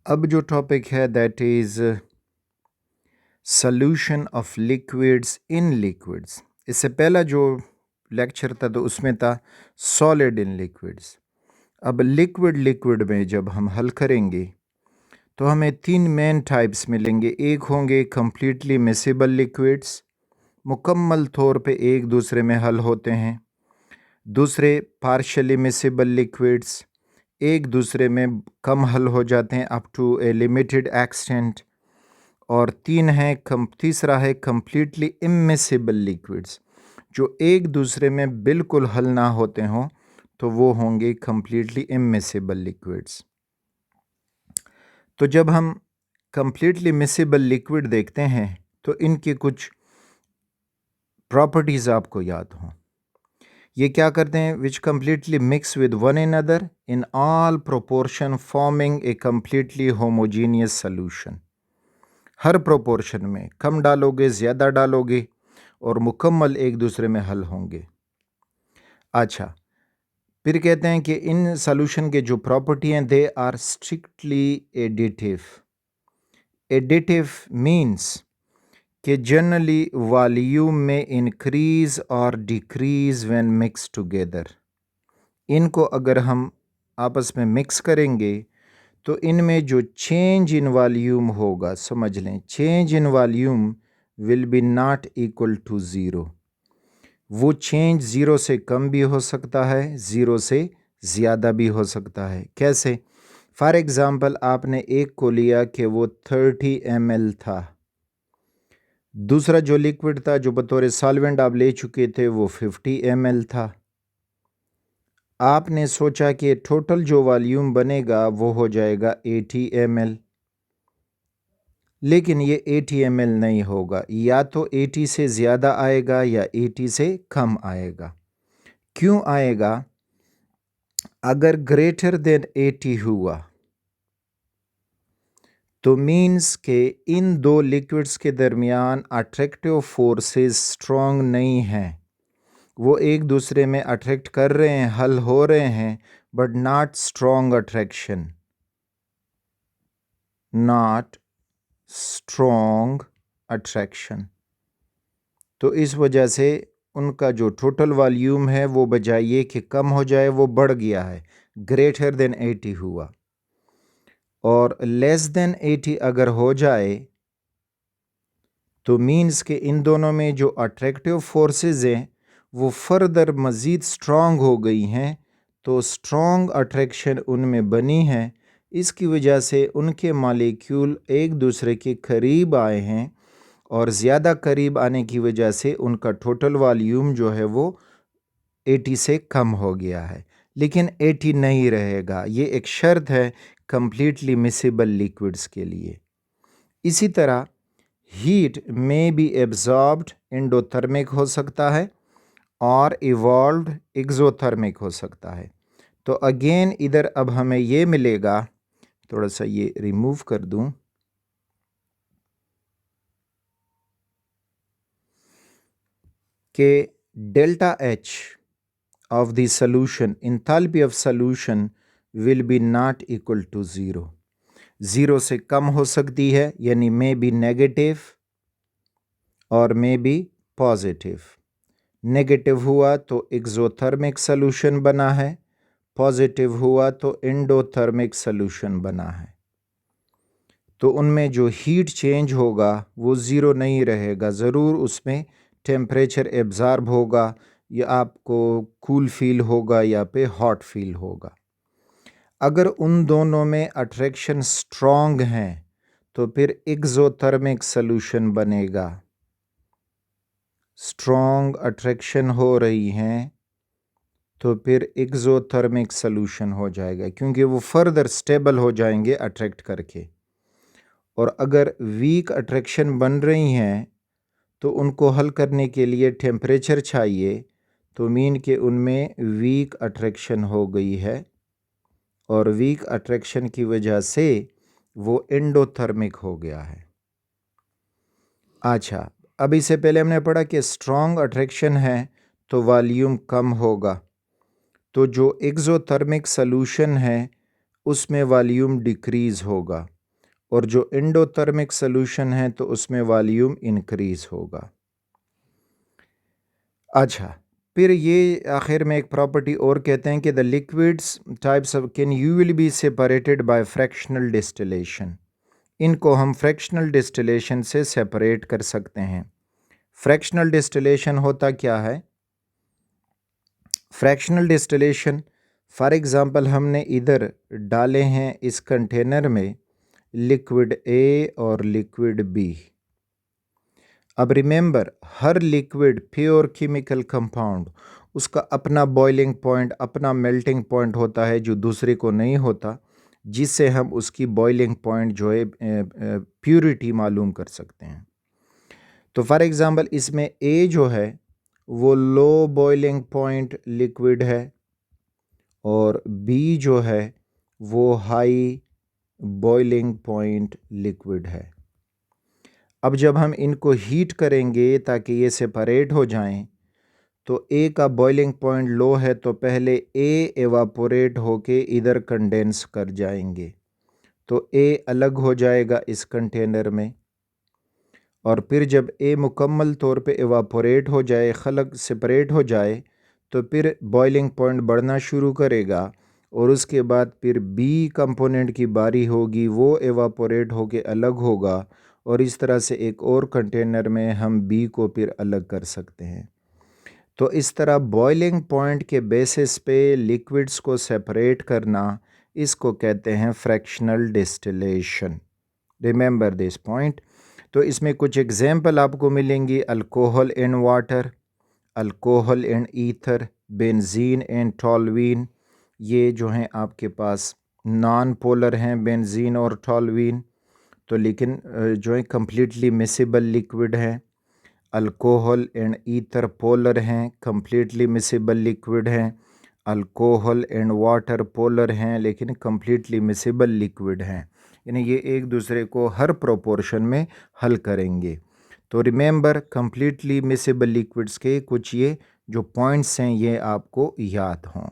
अब जो टॉपिक है that is solution of liquids in liquids. इससे पहला जो लेक्चर था तो उसमें था सॉलिड इन लिक्विड्स। अब लिक्विड में जब हम हल करेंगे तो हमें तीन मेन टाइप्स मिलेंगे। एक होंगे कंप्लीटली मिसिबल लिक्विड्स, मुकम्मल तौर पे एक दूसरे में हल होते हैं। दूसरे पार्शली मिसिबल लिक्विड्स, एक दूसरे में कम हल हो जाते हैं up to a limited extent. और तीसरा है कंप्लीटली इमिसिबल लिक्विड्स, जो एक दूसरे में बिल्कुल हल ना होते हों तो वो होंगे कंप्लीटली इमिसिबल लिक्विड्स। तो जब हम कंप्लीटली मिसिबल लिक्विड देखते हैं तो इनकी कुछ प्रॉपर्टीज़ आपको याद हों। ये क्या करते हैं? Which completely mix with one another in all proportion forming a completely homogeneous solution. हर प्रोपोर्शन में कम डालोगे, ज़्यादा डालोगे और मुकम्मल एक दूसरे में हल होंगे। अच्छा, फिर कहते हैं कि इन सॉल्यूशन के जो प्रॉपर्टी हैं they are strictly additive. Additive means कि जनरली वॉल्यूम में इंक्रीज और डिक्रीज व्हेन मिक्स टुगेदर। इनको अगर हम आपस में मिक्स करेंगे तो इनमें जो चेंज इन वॉल्यूम होगा, समझ लें change in volume will be not equal to zero. वो चेंज ज़ीरो से कम भी हो सकता है, ज़ीरो से ज़्यादा भी हो सकता है। कैसे? फॉर एग्ज़ाम्पल आपने एक को लिया कि वो 30 ml था, दूसरा जो लिक्विड था जो बतौर सॉल्वेंट आप ले चुके थे वो 50 ml था। आपने सोचा कि टोटल जो वॉल्यूम बनेगा वो हो जाएगा 80 ml, लेकिन ये 80 ml नहीं होगा, या तो 80 से ज़्यादा आएगा या 80 से कम आएगा। क्यों आएगा? अगर ग्रेटर देन 80 हुआ तो मीन्स के इन दो लिक्विड्स के दरमियान अट्रैक्टिव फोर्सेस स्ट्रॉन्ग नहीं हैं। वो एक दूसरे में अट्रैक्ट कर रहे हैं, हल हो रहे हैं, but not strong attraction, not strong attraction. तो इस वजह से उनका जो टोटल वॉल्यूम है वो बजाय ये कि कम हो जाए वो बढ़ गया है, ग्रेटर देन 80 हुआ। और लेस देन 80 अगर हो जाए तो मीन्स के इन दोनों में जो अट्रैक्टिव फोर्सेस हैं वो फर्दर मज़ीद स्ट्रॉन्ग हो गई हैं, तो स्ट्रॉन्ग अट्रैक्शन उनमें बनी है। इसकी वजह से उनके मॉलिक्यूल एक दूसरे के करीब आए हैं और ज़्यादा करीब आने की वजह से उनका टोटल वॉल्यूम जो है वो 80 से कम हो गया है, लेकिन 80 नहीं रहेगा। ये एक शर्त है कंप्लीटली मिसिबल लिक्विड्स के लिए। इसी तरह हीट में बी एब्जॉर्ब्ड एंडोथर्मिक हो सकता है और इवॉल्व्ड एक्सोथर्मिक हो सकता है। तो अगेन इधर अब हमें ये मिलेगा, थोड़ा सा ये रिमूव कर दूं, कि delta H of the solution, enthalpy of solution will be not equal to zero. Zero से कम हो सकती है, यानी मे बी नेगेटिव और मे बी पॉजिटिव। नेगेटिव हुआ तो एक्सोथर्मिक सॉल्यूशन बना है, पॉजिटिव हुआ तो एंडोथर्मिक सॉल्यूशन बना है। तो उनमें जो हीट चेंज होगा वो ज़ीरो नहीं रहेगा, ज़रूर उसमें टेम्परेचर एब्ज़ॉर्ब होगा, या आपको कूल फील होगा या पे हॉट फील होगा। अगर उन दोनों में अट्रैक्शन स्ट्रॉन्ग हैं तो फिर एक्सोथर्मिक सॉल्यूशन बनेगा। स्ट्रॉन्ग अट्रैक्शन हो रही हैं तो फिर एक्सोथर्मिक सॉल्यूशन हो जाएगा, क्योंकि वो फर्दर स्टेबल हो जाएंगे अट्रैक्ट करके। और अगर वीक अट्रैक्शन बन रही हैं तो उनको हल करने के लिए टेम्परेचर चाहिए, तो मीन के उनमें वीक अट्रैक्शन हो गई है और वीक अट्रैक्शन की वजह से वो एंडोथर्मिक हो गया है। अच्छा, अब इससे पहले हमने पढ़ा कि स्ट्रॉन्ग अट्रैक्शन है तो वॉल्यूम कम होगा, तो जो एक्सोथर्मिक सॉल्यूशन है उसमें वॉल्यूम डिक्रीज़ होगा। और जो एंडोथर्मिक सोल्यूशन है तो उसमें वॉल्यूम इंक्रीज होगा। अच्छा, फिर ये आखिर में एक प्रॉपर्टी और कहते हैं कि the liquids types of can usually be separated by fractional distillation. इनको हम फ्रैक्शनल डिस्टिलेशन से सेपरेट कर सकते हैं। फ्रैक्शनल डिस्टिलेशन होता क्या है? फ्रैक्शनल डिस्टिलेशन, फॉर एग्ज़ाम्पल हमने इधर डाले हैं इस कंटेनर में लिक्विड ए और लिक्विड बी। अब रिमेंबर, हर लिक्विड प्योर केमिकल कंपाउंड उसका अपना बॉइलिंग पॉइंट, अपना मेल्टिंग पॉइंट होता है जो दूसरे को नहीं होता, जिससे हम उसकी बॉइलिंग पॉइंट जो है प्योरिटी मालूम कर सकते हैं। तो फॉर एग्ज़ाम्पल इसमें ए जो है वो लो बॉइलिंग पॉइंट लिक्विड है और बी जो है वो हाई बॉइलिंग पॉइंट लिक्विड है। अब जब हम इनको हीट करेंगे ताकि ये सेपरेट हो जाएं, तो ए का बॉइलिंग पॉइंट लो है तो पहले ए एवापोरेट होके इधर कंडेंस कर जाएंगे, तो ए अलग हो जाएगा इस कंटेनर में। और फिर जब ए मुकम्मल तौर पे एवापोरेट हो जाए, खलक सेपरेट हो जाए, तो फिर बॉइलिंग पॉइंट बढ़ना शुरू करेगा और उसके बाद फिर बी कंपोनेंट की बारी होगी, वो एवापोरेट होके अलग होगा और इस तरह से एक और कंटेनर में हम बी को फिर अलग कर सकते हैं। तो इस तरह बॉइलिंग पॉइंट के बेसिस पे लिक्विड्स को सेपरेट करना, इसको कहते हैं fractional distillation. Remember this point. तो इसमें कुछ एग्जाम्पल आपको मिलेंगी: alcohol and water, alcohol and ether, benzene and toluene. ये जो हैं आपके पास नॉन पोलर हैं बेंजीन और टॉल्यूइन, तो लेकिन जो है कम्प्लीटली मिसिबल लिक्विड हैं। अल्कोहल एंड ईथर पोलर हैं, कम्प्लीटली मिसिबल लिक्विड हैं। अल्कोहल एंड वाटर पोलर हैं लेकिन कम्प्लीटली मिसिबल लिक्विड हैं। यानी ये एक दूसरे को हर प्रोपोर्शन में हल करेंगे। तो रिमेंबर, कम्प्लीटली मिसिबल लिक्विड्स के कुछ ये जो पॉइंट्स हैं ये आपको याद हों।